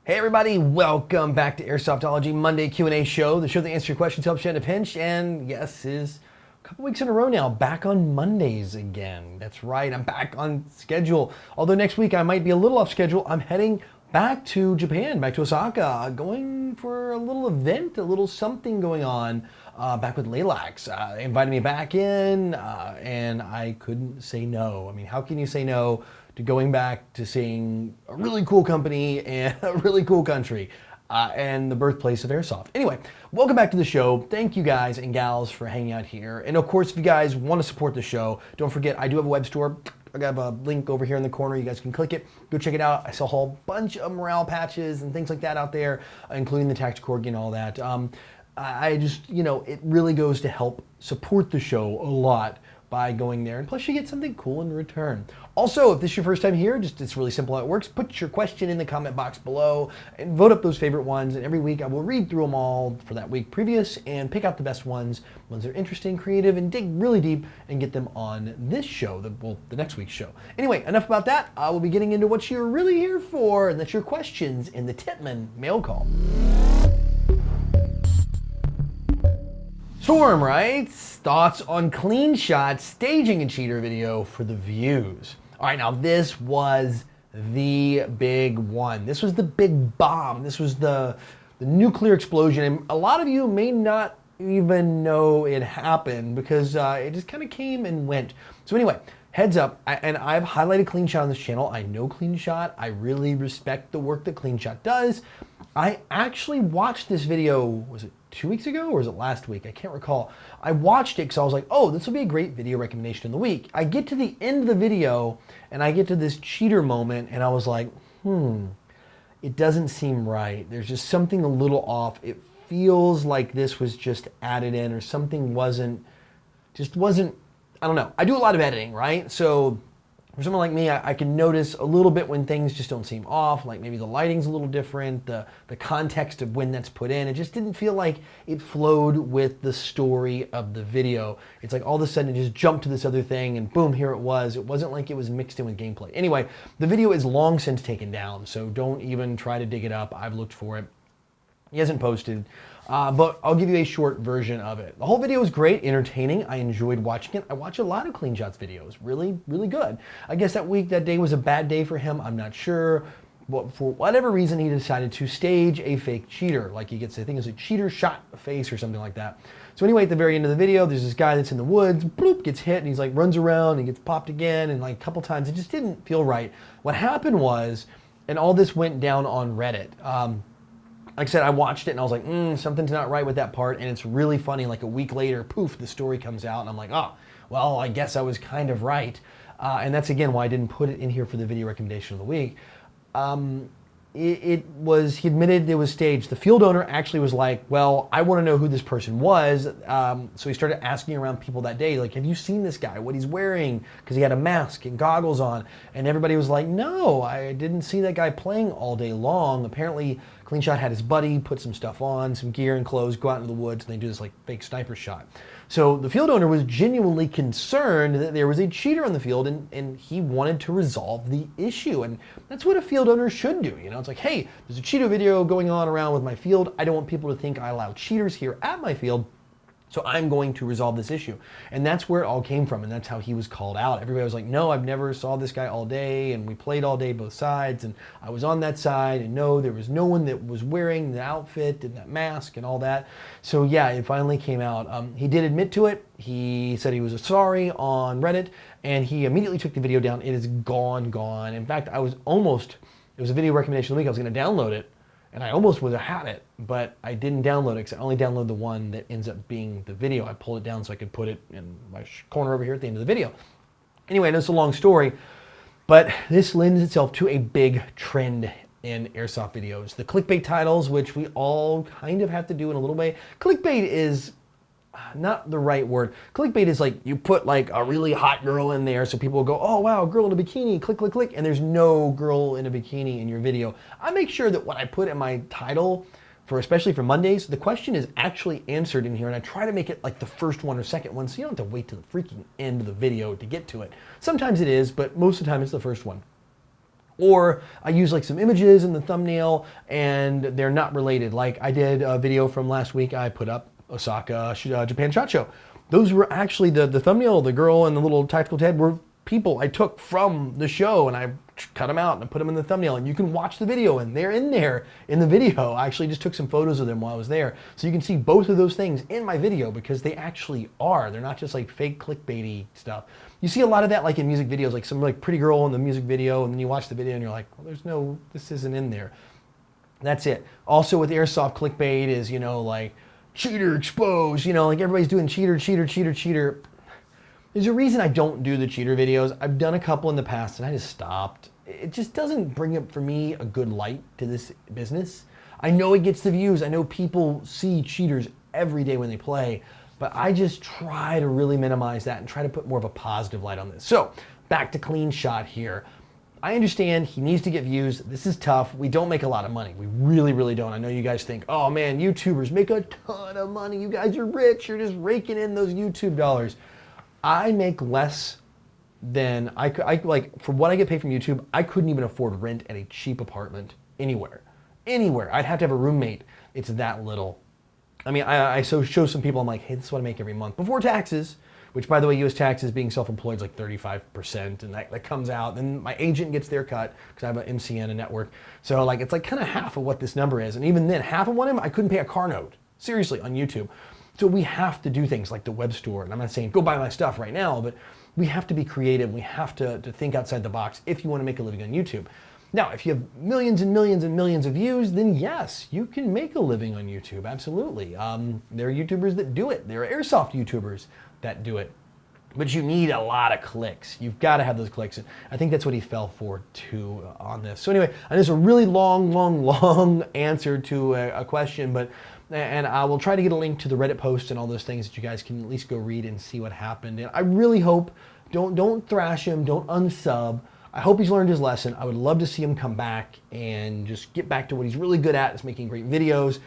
Hey everybody, welcome back to Airsoftology Monday Q&A show, the show that answers your questions, helps you in a pinch, and yes, is a couple weeks in a row now, back on Mondays again. That's right, I'm back on schedule. Although next week I might be a little off schedule, I'm heading back to Japan, back to Osaka, going for a little event, a little something going on, back with Lilacs. They invited me back in, and I couldn't say no. I mean, how can you say no to going back to seeing a really cool company and a really cool country and the birthplace of Airsoft. Anyway, welcome back to the show. Thank you guys and gals for hanging out here. And of course, if you guys want to support the show, don't forget, I do have a web store. I got a link over here in the corner. You guys can click it, go check it out. I sell a whole bunch of morale patches and things like that out there, including the tactical corgi and all that. I just, it really goes to help support the show a lot by going there, and plus you get something cool in return. Also, if this is your first time here, it's really simple how it works. Put your question in the comment box below and vote up those favorite ones, and every week I will read through them all for that week previous and pick out the best ones that are interesting, creative, and dig really deep and get them on this show, the next week's show. Anyway, enough about that. I will be getting into what you're really here for, and that's your questions in the Tippmann mail call. Storm writes, thoughts on Cleanshot staging a cheater video for the views. All right, now this was the big one. This was the big bomb. This was the nuclear explosion. And a lot of you may not even know it happened because it just kind of came and went. So anyway, heads up, and I've highlighted Cleanshot on this channel. I know Cleanshot. I really respect the work that Cleanshot does. I actually watched this video, was it 2 weeks ago or was it last week? I can't recall. I watched it because I was like, oh, this will be a great video recommendation of the week. I get to the end of the video and I get to this cheater moment and I was like, it doesn't seem right. There's just something a little off. It feels like this was just added in or something wasn't, I don't know. I do a lot of editing, right? So for someone like me, I can notice a little bit when things just don't seem off, like maybe the lighting's a little different, the context of when that's put in. It just didn't feel like it flowed with the story of the video. It's like all of a sudden it just jumped to this other thing and boom, here it was. It wasn't like it was mixed in with gameplay. Anyway, the video is long since taken down, so don't even try to dig it up. I've looked for it. He hasn't posted, but I'll give you a short version of it. The whole video was great, entertaining. I enjoyed watching it. I watch a lot of Cleanshot's videos, really, really good. I guess that day was a bad day for him. I'm not sure. But for whatever reason, he decided to stage a fake cheater. Like he gets, I think it's a cheater shot face or something like that. So anyway, at the very end of the video, there's this guy that's in the woods, bloop, gets hit, and he's like runs around and gets popped again, and like a couple times, it just didn't feel right. What happened was, and all this went down on Reddit. Like I said, I watched it and I was like, something's not right with that part. And it's really funny, like a week later, poof, the story comes out and I'm like, oh, well, I guess I was kind of right. And that's again why I didn't put it in here for the video recommendation of the week. He admitted it was staged. The field owner actually was like, well, I want to know who this person was. So he started asking around people that day, like, have you seen this guy, what he's wearing? Because he had a mask and goggles on. And everybody was like, no, I didn't see that guy playing all day long. Apparently, Cleanshot had his buddy put some stuff on, some gear and clothes, go out into the woods, and they do this like fake sniper shot. So the field owner was genuinely concerned that there was a cheater on the field and he wanted to resolve the issue. And that's what a field owner should do. It's like, hey, there's a cheater video going on around with my field. I don't want people to think I allow cheaters here at my field. So I'm going to resolve this issue. And that's where it all came from. And that's how he was called out. Everybody was like, no, I've never saw this guy all day. And we played all day, both sides. And I was on that side. And no, there was no one that was wearing the outfit and that mask and all that. So yeah, it finally came out. He did admit to it. He said he was sorry on Reddit. And he immediately took the video down. It is gone. In fact, it was a video recommendation of the week. I was going to download it. And I almost would have had it, but I didn't download it because I only downloaded the one that ends up being the video. I pulled it down so I could put it in my corner over here at the end of the video. Anyway, I know it's a long story, but this lends itself to a big trend in airsoft videos. The clickbait titles, which we all kind of have to do in a little way. Clickbait is not the right word. Clickbait is like you put like a really hot girl in there so people will go, oh wow, girl in a bikini, click, click, click, and there's no girl in a bikini in your video. I make sure that what I put in my title, especially for Mondays, the question is actually answered in here, and I try to make it like the first one or second one so you don't have to wait to the freaking end of the video to get to it. Sometimes it is, but most of the time it's the first one. Or I use like some images in the thumbnail and they're not related. Like I did a video from last week, I put up Osaka, Japan SHOT Show. Those were actually the thumbnail, the girl and the little tactical Ted were people I took from the show, and I cut them out and put them in the thumbnail, and you can watch the video and they're in there in the video. I actually just took some photos of them while I was there. So you can see both of those things in my video because they actually are. They're not just like fake clickbaity stuff. You see a lot of that like in music videos, like some like pretty girl in the music video, and then you watch the video and you're like, well, this isn't in there. That's it. Also with airsoft, clickbait is, you know, like cheater exposed, you know, like everybody's doing cheater, cheater, cheater, cheater. There's a reason I don't do the cheater videos. I've done a couple in the past and I just stopped. It just doesn't bring up for me a good light to this business. I know it gets the views. I know people see cheaters every day when they play, but I just try to really minimize that and try to put more of a positive light on this. So back to Cleanshot here. I understand he needs to get views. This is tough. We don't make a lot of money. We really, really don't. I know you guys think, oh man, YouTubers make a ton of money. You guys are rich. You're just raking in those YouTube dollars. I make less than I like for what I get paid from YouTube. I couldn't even afford rent at a cheap apartment anywhere. I'd have to have a roommate. It's that little. I mean, I show some people, I'm like, hey, this is what I make every month before taxes, which by the way, US taxes being self-employed is like 35%, and that comes out. Then my agent gets their cut because I have an MCN, a network. So like, it's like kind of half of what this number is. And even then, half of one I couldn't pay a car note, seriously, on YouTube. So we have to do things like the web store, and I'm not saying go buy my stuff right now, but we have to be creative. We have to think outside the box if you want to make a living on YouTube. Now, if you have millions and millions and millions of views, then yes, you can make a living on YouTube, absolutely. There are YouTubers that do it. There are airsoft YouTubers that do it. But you need a lot of clicks. You've got to have those clicks. And I think that's what he fell for too on this. So anyway, and it's a really long answer to a question, and I will try to get a link to the Reddit post and all those things that you guys can at least go read and see what happened. And I really hope, don't thrash him, don't unsub. I hope he's learned his lesson. I would love to see him come back and just get back to what he's really good at, is making great videos.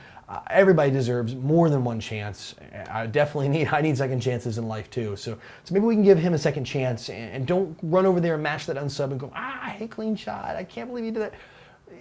Everybody deserves more than one chance. I need second chances in life too. So maybe we can give him a second chance, and don't run over there and mash that unsub and go, I hate Cleanshot. I can't believe you did that.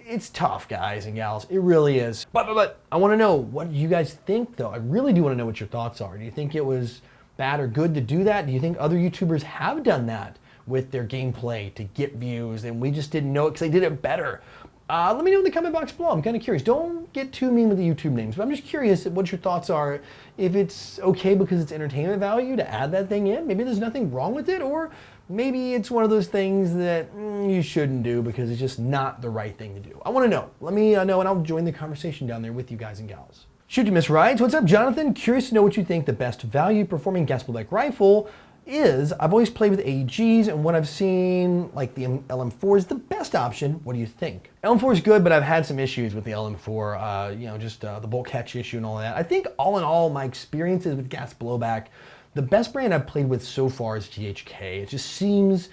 It's tough, guys and gals. It really is. But I want to know, what you guys think though? I really do want to know what your thoughts are. Do you think it was bad or good to do that? Do you think other YouTubers have done that with their gameplay to get views and we just didn't know it because they did it better? Let me know in the comment box below. I'm kind of curious. Don't get too mean with the YouTube names, but I'm just curious what your thoughts are. If it's okay because it's entertainment value to add that thing in, maybe there's nothing wrong with it, or maybe it's one of those things that you shouldn't do because it's just not the right thing to do. I want to know. Let me know, and I'll join the conversation down there with you guys and gals. Shoot, you miss rides. What's up, Jonathan? Curious to know what you think the best value performing gas blowback rifle is. I've always played with AEGs, and what I've seen, like the LM4 is the best option. What do you think? LM4 is good, but I've had some issues with the LM4, just the bolt catch issue and all that. I think all in all, my experiences with gas blowback, the best brand I've played with so far is GHK. It just seems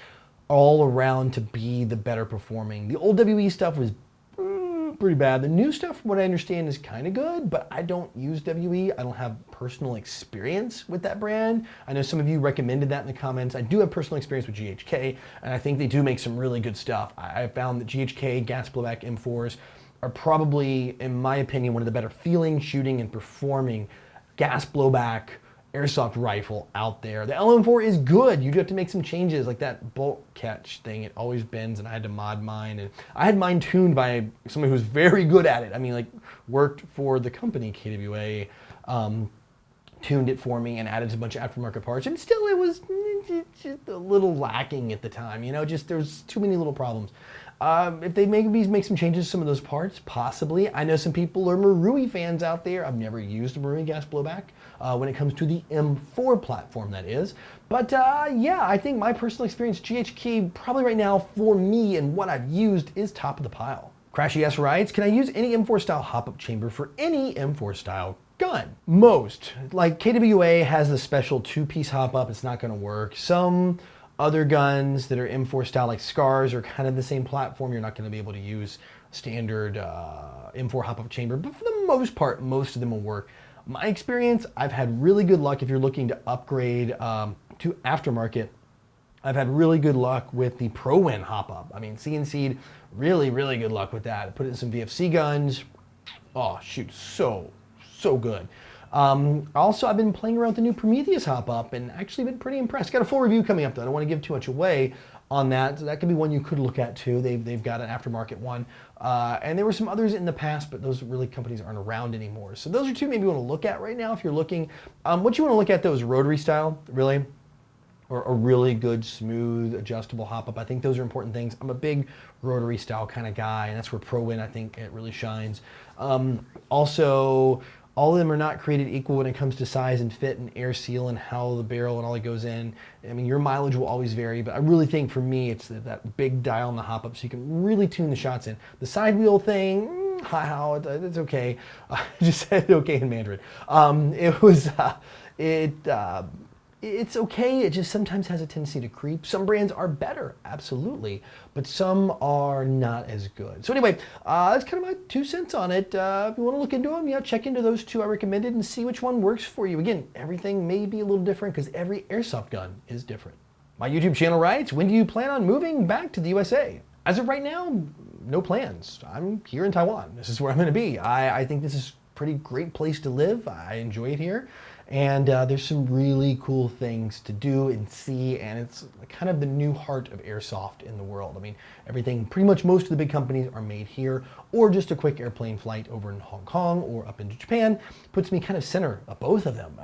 all around to be the better performing. The old WE stuff was pretty bad. The new stuff, from what I understand, is kind of good, but I don't use WE. I don't have personal experience with that brand. I know some of you recommended that in the comments. I do have personal experience with GHK, and I think they do make some really good stuff. I found that GHK gas blowback M4s are probably, in my opinion, one of the better feeling, shooting, and performing gas blowback airsoft rifle out there. The LM4 is good. You do have to make some changes, like that bolt catch thing. It always bends, and I had to mod mine. And I had mine tuned by somebody who's very good at it. I mean, like, worked for the company KWA, tuned it for me and added a bunch of aftermarket parts. And still, it was just a little lacking at the time. You know, just there's too many little problems. If they maybe make some changes to some of those parts, possibly. I know some people are Marui fans out there. I've never used a Marui gas blowback when it comes to the M4 platform, that is. But yeah, I think my personal experience, GHK, probably right now for me and what I've used, is top of the pile. Crashy S writes, can I use any M4 style hop-up chamber for any M4 style gun? Most. Like KWA has the special 2-piece hop-up. It's not going to work. Some other guns that are M4 style, like Scars, are kind of the same platform. You're not going to be able to use standard M4 hop-up chamber, but for the most part, most of them will work. My experience, I've had really good luck if you're looking to upgrade to aftermarket. I've had really good luck with the Pro-Win hop-up. I mean, CNC'd, really, really good luck with that. Put it in some VFC guns. Oh, shoot, so good. Also, I've been playing around with the new Prometheus hop-up and actually been pretty impressed. Got a full review coming up, though. I don't want to give too much away on that. So that could be one you could look at, too. They've got an aftermarket one. And there were some others in the past, but those really companies aren't around anymore. So those are two maybe you want to look at right now if you're looking. What you want to look at, though, is rotary style, really. Or a really good, smooth, adjustable hop-up. I think those are important things. I'm a big rotary style kind of guy, and that's where Pro-Win, I think, it really shines. Also, all of them are not created equal when it comes to size and fit and air seal and how the barrel and all that goes in. I mean, your mileage will always vary, but I really think for me, it's that big dial on the hop-up so you can really tune the shots in. The side wheel thing, it's okay. I just said okay in Mandarin. It's okay, it just sometimes has a tendency to creep. Some brands are better, absolutely, but some are not as good. So anyway, that's kind of my 2 cents on it. If you want to look into them, check into those two I recommended and see which one works for you. Again, everything may be a little different because every airsoft gun is different. My YouTube channel writes, when do you plan on moving back to the USA? As of right now, no plans. I'm here in Taiwan. This is where I'm going to be. I think this is a pretty great place to live. I enjoy it here. And there's some really cool things to do and see, and it's kind of the new heart of airsoft in the world. I mean, everything, pretty much most of the big companies are made here, or just a quick airplane flight over in Hong Kong or up into Japan puts me kind of center of both of them.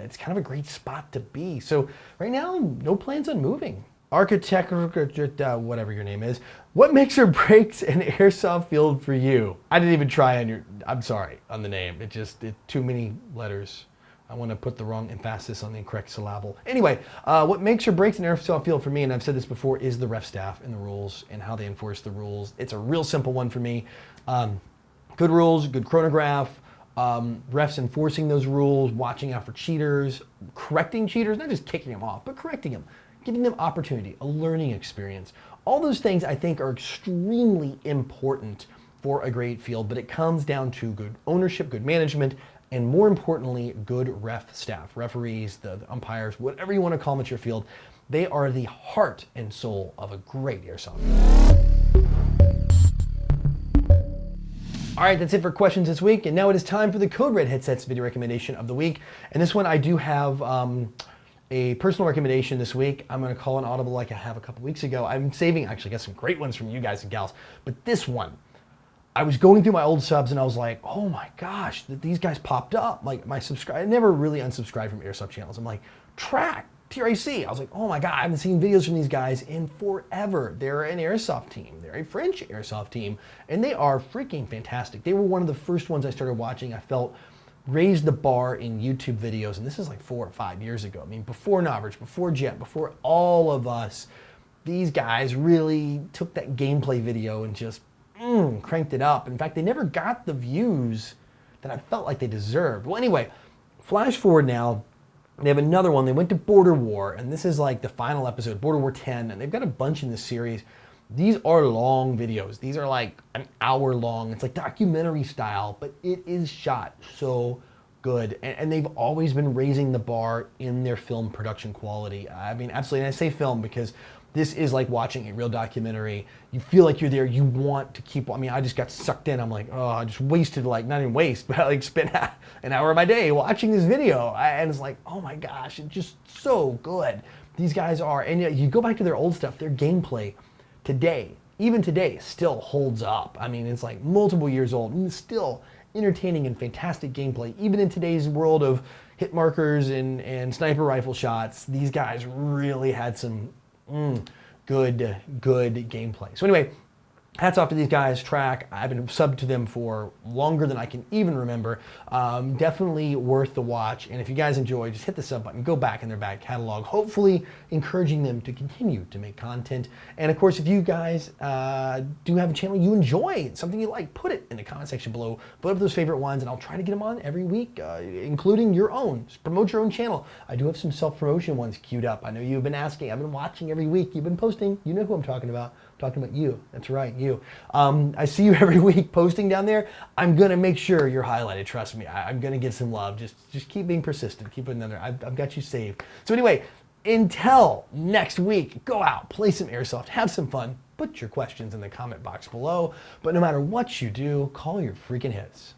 It's kind of a great spot to be. So right now, no plans on moving. Architect, whatever your name is, what makes or breaks an airsoft field for you? I didn't even try on I'm sorry, on the name. It's too many letters. I want to put the wrong emphasis on the incorrect syllable. Anyway, what makes or breaks an airsoft field for me, and I've said this before, is the ref staff and the rules and how they enforce the rules. It's a real simple one for me. Good rules, good chronograph, refs enforcing those rules, watching out for cheaters, correcting cheaters, not just kicking them off, but correcting them, giving them opportunity, a learning experience. All those things I think are extremely important for a great field, but it comes down to good ownership, good management, and more importantly, good ref staff, referees, the umpires, whatever you want to call them at your field. They are the heart and soul of a great airsoft. All right, that's it for questions this week. And now it is time for the Code Red headsets video recommendation of the week. And this one I do have a personal recommendation this week. I'm going to call an audible like I have a couple weeks ago. I'm saving, actually got some great ones from you guys and gals, but this one, I was going through my old subs and I was like, oh my gosh, these guys popped up. Like my I never really unsubscribed from airsoft channels. I'm like, TRAC, TRAC. I was like, oh my God, I haven't seen videos from these guys in forever. They're an airsoft team. They're a French airsoft team, and they are freaking fantastic. They were one of the first ones I started watching. I felt raised the bar in YouTube videos, and this is like 4 or 5 years ago. I mean, before Noverage, before Jet, before all of us, these guys really took that gameplay video and just cranked it up. In fact, they never got the views that I felt like they deserved. Well, anyway, flash forward now, they have another one. They went to Border War, and this is like the final episode, Border War 10, and they've got a bunch in this series. These are long videos. These are like an hour long. It's like documentary style, but it is shot so good. And they've always been raising the bar in their film production quality. I mean, absolutely. And I say film because this is like watching a real documentary. You feel like you're there. You want to keep, I mean, I just got sucked in. I'm like, oh, I just wasted, like, not even waste, but I like spent an hour of my day watching this video. And it's like, oh my gosh, it's just so good. These guys are, and you go back to their old stuff, their gameplay today, even today, still holds up. I mean, it's like multiple years old and still entertaining and fantastic gameplay. Even in today's world of hit markers and sniper rifle shots, these guys really had some good gameplay. So anyway, hats off to these guys, TRAC. I've been subbed to them for longer than I can even remember. Definitely worth the watch. And if you guys enjoy, just hit the sub button, go back in their back catalog, hopefully encouraging them to continue to make content. And of course, if you guys do have a channel you enjoy, something you like, put it in the comment section below. Put up those favorite ones, and I'll try to get them on every week, including your own. Just promote your own channel. I do have some self-promotion ones queued up. I know you've been asking. I've been watching every week. You've been posting. You know who I'm talking about. Talking about you. That's right, you. I see you every week posting down there. I'm gonna make sure you're highlighted. Trust me. I'm gonna get some love. Just keep being persistent. Keep putting it in there. I've got you saved. So anyway, until next week, go out, play some airsoft, have some fun, put your questions in the comment box below. But no matter what you do, call your freaking hits.